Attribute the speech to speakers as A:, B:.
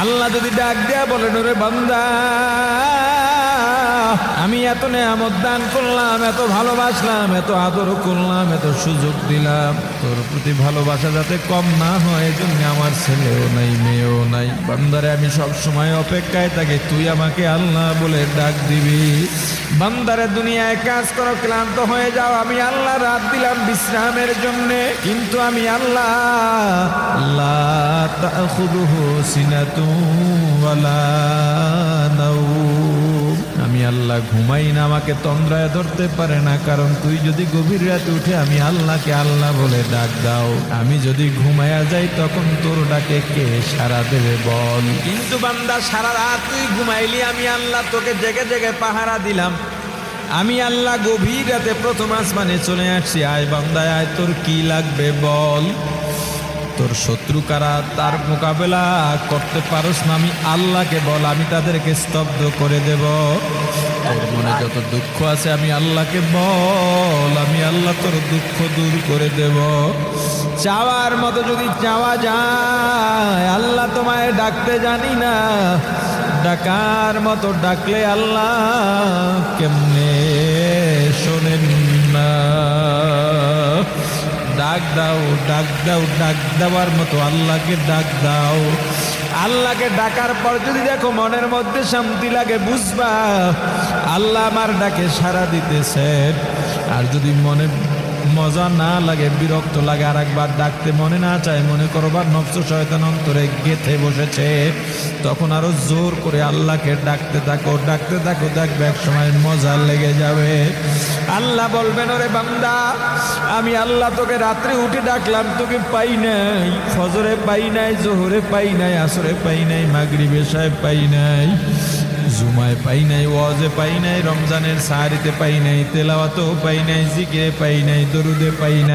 A: আল্লাহ যদি ডাক দেয়া বলেন, ওরে বান্দা, আমি এত নেয়ামত দান করলাম, এত ভালোবাসলাম, এত আদর করলাম, এত সুযোগ দিলাম, তোর প্রতি ভালোবাসা যাতে কম না হয় এজন্য আমার ছেলেও নাই, মেয়েও নাই। বান্দারে আমি সব সময় অপেক্ষায় থাকি তুই আমাকে আল্লাহ বলে ডাক দিবি। বান্দারে দুনিয়ায় কাজ করো, ক্লান্ত হয়ে যাও, আমি আল্লাহ রাত দিলাম বিশ্রামের জন্য, কিন্তু আমি আল্লাহ লা তাখুযুহু সিনাতুন ওয়ালা নাওম, আমি আল্লাহ ঘুমাই না, আমাকে তন্দ্রায় ধরতে পারে না। কারণ তুই যদি গভীর রাতে উঠে আমি আল্লাহকে আল্লাহ বলে ডাক দাও, আমি যদি ঘুমায়া যাই তখন তোর ডাকে কে সাড়া দেবে বল? কিন্তু বান্দা সারা রাত তুই ঘুমাইলি, আমি আল্লাহ তোকে জেগে জেগে পাহারা দিলাম। আমি আল্লাহ গভীর রাতে প্রথম আসমানে চলে আসছি, আয় বান্দা আয়, তোর কি লাগবে বল? তোর শত্রু কারা, তার মোকাবেলা করতে পারোস না, আমি আল্লাহকে বল, আমি তাদেরকে স্তব্ধ করে দেব। তোর মনে যত দুঃখ আছে আমি আল্লাহকে বল, আমি আল্লাহ তোর দুঃখ দূর করে দেব। চাওয়ার মতো যদি চাওয়া যায়, আল্লাহ তোমায় ডাকতে জানি না, ডাকার মতো ডাকলে আল্লাহ কেমনে শোনেন না? ডাক দাও, ডাক দাও, ডাক দেওয়ার মতো আল্লাহকে ডাক দাও। আল্লাহকে ডাকার পর যদি দেখো মনের মধ্যে শান্তি লাগে, বুঝবা আল্লাহ আমার ডাকে সাড়া দিতেছেন। আর যদি মনে মজা না লাগে, বিরক্ত লাগে, আর একবার ডাকতে মনে না চায়, মনে করবা নফস শয়তান অন্তরে গেথে বসেছে, তখন আরো জোর করে আল্লাহকে ডাকতে থাকো, ডাকতে থাকো, দেখবে এক সময় মজা লেগে যাবে। আল্লাহ বলবেন, ওরে বান্দা, আমি আল্লাহ তোকে রাত্রে উঠে ডাকলাম, তোকে পাই নাই, ফজরে পাই নাই, জোহরে পাই নাই, আসরে পাই নাই, মাগরিবে এশায় পাই নাই, জুমায় পাই নাই, ওয়াজে পাই নাই, রমজানের সাহারিতে পাই নাই, তেলাওয়াতেও পাই নাই, জিকিরে পাই নাই, দরুদে পাই নাই।